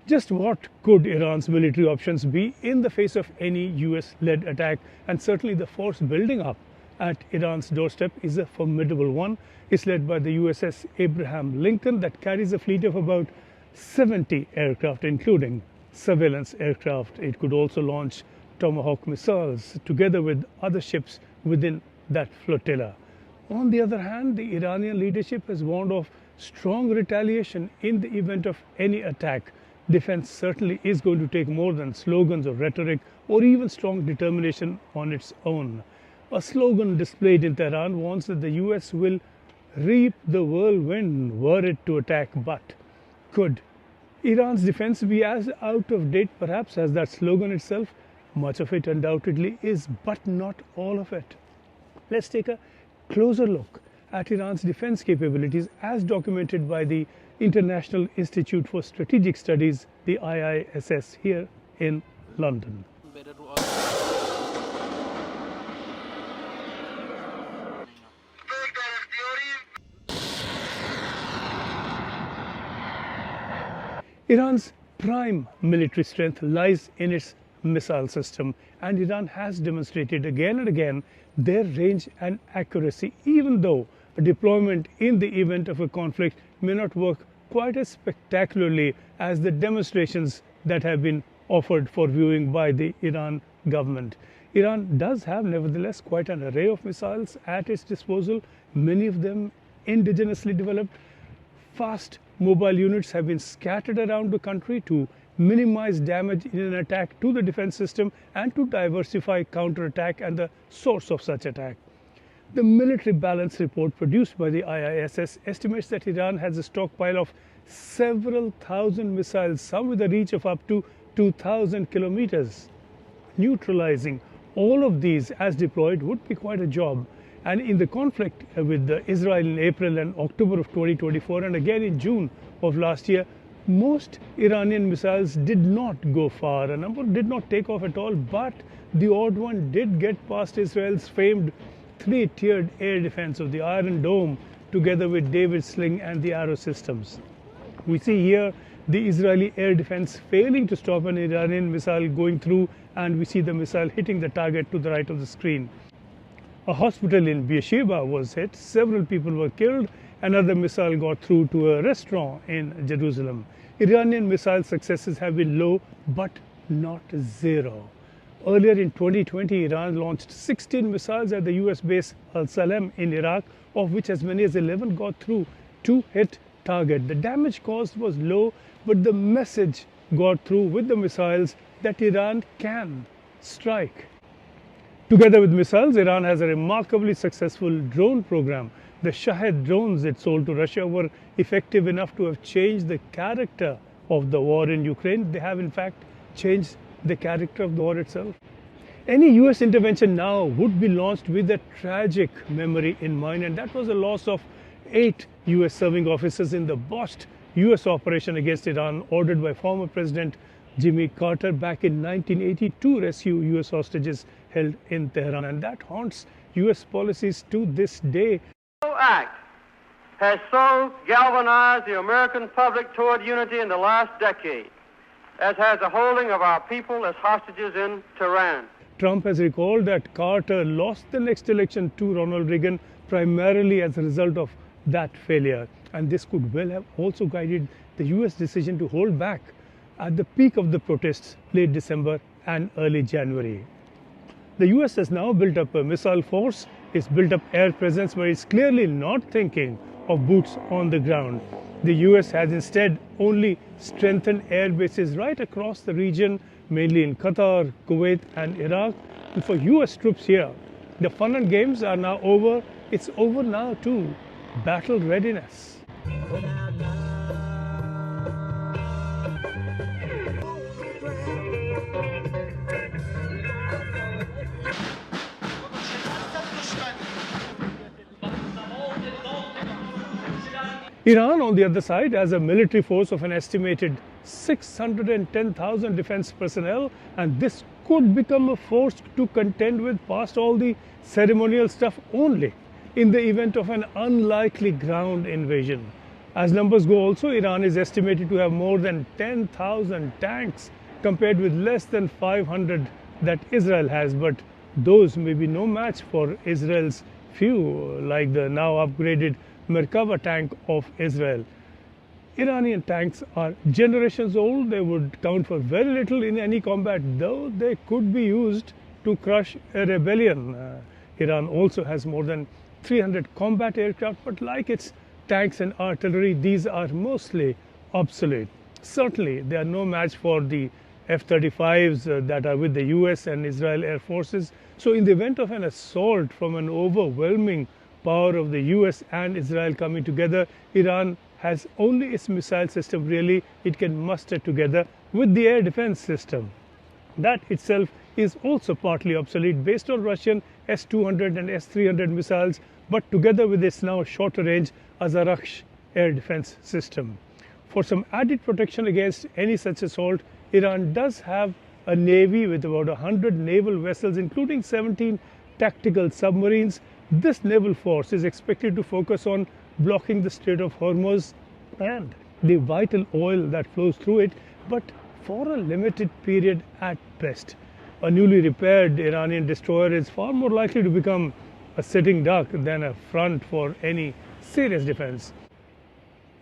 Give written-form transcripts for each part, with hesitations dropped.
Just what could Iran's military options be in the face of any US-led attack? And certainly the force building up at Iran's doorstep is a formidable one. It's led by the USS Abraham Lincoln that carries a fleet of about 70 aircraft, including surveillance aircraft. It could also launch Tomahawk missiles together with other ships within that flotilla. On the other hand, the Iranian leadership has warned of strong retaliation in the event of any attack. Defense certainly is going to take more than slogans or rhetoric or even strong determination on its own. A slogan displayed in Tehran warns that the US will reap the whirlwind were it to attack, but could Iran's defense be as out of date perhaps as that slogan itself? Much of it undoubtedly is, but not all of it. Let's take a closer look at Iran's defense capabilities as documented by the International Institute for Strategic Studies, the IISS, here in London. Iran's prime military strength lies in its missile system, and Iran has demonstrated again and again their range and accuracy, even though a deployment in the event of a conflict may not work quite as spectacularly as the demonstrations that have been offered for viewing by the Iran government. Iran does have nevertheless quite an array of missiles at its disposal, many of them indigenously developed. Fast mobile units have been scattered around the country to minimize damage in an attack to the defense system and to diversify counterattack and the source of such attack. The military balance report produced by the IISS estimates that Iran has a stockpile of several thousand missiles, some with a reach of up to 2,000 kilometers. Neutralizing all of these as deployed would be quite a job. And in the conflict with Israel in April and October of 2024 and again in June of last year, most Iranian missiles did not go far. A number did not take off at all, but the odd one did get past Israel's famed three-tiered air defense of the Iron Dome together with David's Sling and the Arrow systems. We see here the Israeli air defense failing to stop an Iranian missile going through, and we see the missile hitting the target to the right of the screen. A hospital in Beersheba was hit, several people were killed, another missile got through to a restaurant in Jerusalem. Iranian missile successes have been low, but not zero. Earlier in 2020, Iran launched 16 missiles at the US base Al-Salem in Iraq, of which as many as 11 got through to hit target. The damage caused was low, but the message got through with the missiles that Iran can strike. Together with missiles, Iran has a remarkably successful drone program. The Shahed drones it sold to Russia were effective enough to have changed the character of the war in Ukraine. They have in fact changed the character of the war itself. Any US intervention now would be launched with a tragic memory in mind, and that was the loss of 8 US serving officers in the botched US operation against Iran ordered by former President Jimmy Carter back in 1980 to rescue US hostages held in Tehran, and that haunts US policies to this day. No act has so galvanized the American public toward unity in the last decade as has the holding of our people as hostages in Tehran. Trump has recalled that Carter lost the next election to Ronald Reagan primarily as a result of that failure, and this could well have also guided the US decision to hold back at the peak of the protests late December and early January. The US has now built up a missile force, it's built up air presence, but it's clearly not thinking of boots on the ground. The US has instead only strengthened air bases right across the region, mainly in Qatar, Kuwait and Iraq. And for US troops here, the fun and games are now over. It's over now too. Battle readiness. Iran, on the other side, has a military force of an estimated 610,000 defense personnel, and this could become a force to contend with past all the ceremonial stuff only in the event of an unlikely ground invasion. As numbers go also, Iran is estimated to have more than 10,000 tanks compared with less than 500 that Israel has, but those may be no match for Israel's few, like the now upgraded Merkava tank of Israel. Iranian tanks are generations old. They would count for very little in any combat, though they could be used to crush a rebellion. Iran also has more than 300 combat aircraft, but like its tanks and artillery, these are mostly obsolete. Certainly, they are no match for the F-35s that are with the US and Israel Air Forces. So in the event of an assault from an overwhelming power of the US and Israel coming together, Iran has only its missile system really it can muster together with the air defense system. That itself is also partly obsolete based on Russian S-200 and S-300 missiles, but together with its now shorter range Azarakhsh air defense system. For some added protection against any such assault, Iran does have a navy with about 100 naval vessels, including 17 tactical submarines. This naval force is expected to focus on blocking the Strait of Hormuz and the vital oil that flows through it, but for a limited period at best. A newly repaired Iranian destroyer is far more likely to become a sitting duck than a front for any serious defense.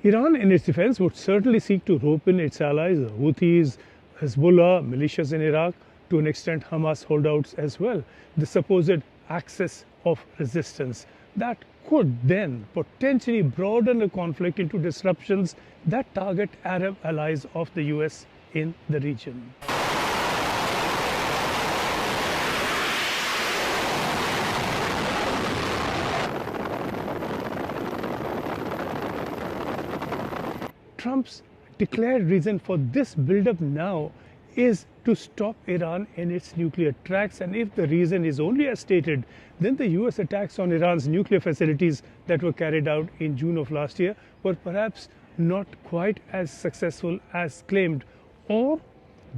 Iran, in its defense, would certainly seek to rope in its allies, the Houthis, Hezbollah, militias in Iraq, to an extent Hamas holdouts as well, the supposed axis of resistance that could then potentially broaden the conflict into disruptions that target Arab allies of the US in the region. Trump's declared reason for this buildup now is to stop Iran in its nuclear tracks, and if the reason is only as stated, then the US attacks on Iran's nuclear facilities that were carried out in June of last year were perhaps not quite as successful as claimed, or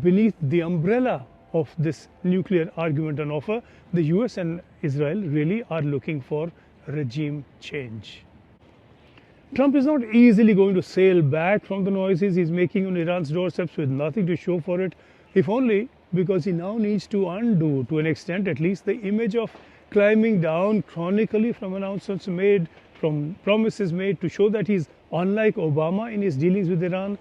beneath the umbrella of this nuclear argument on offer, the US and Israel really are looking for regime change. Trump is not easily going to sail back from the noises he's making on Iran's doorsteps with nothing to show for it, if only because he now needs to undo, to an extent at least, the image of climbing down chronically from announcements made, from promises made, to show that he's unlike Obama in his dealings with Iran.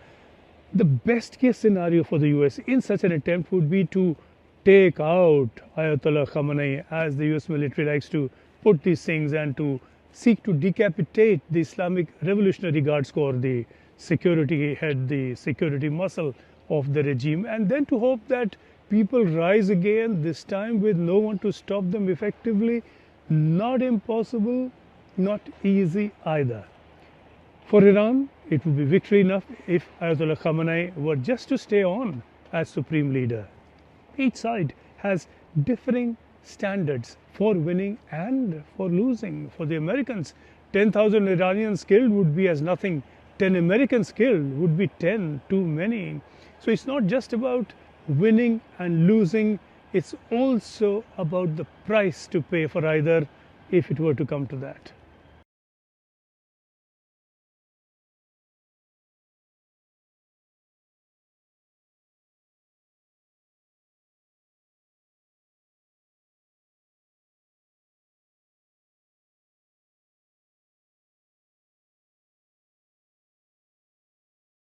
The best case scenario for the US in such an attempt would be to take out Ayatollah Khamenei, as the US military likes to put these things, and to seek to decapitate the Islamic Revolutionary Guards Corps, the security head, the security muscle of the regime, and then to hope that people rise again, this time with no one to stop them effectively. Not impossible, not easy either. For Iran, it would be victory enough if Ayatollah Khamenei were just to stay on as supreme leader. Each side has differing standards for winning and for losing. For the Americans, 10,000 Iranians killed would be as nothing. 10 Americans killed would be 10 too many. So it's not just about winning and losing, it's also about the price to pay for either, if it were to come to that.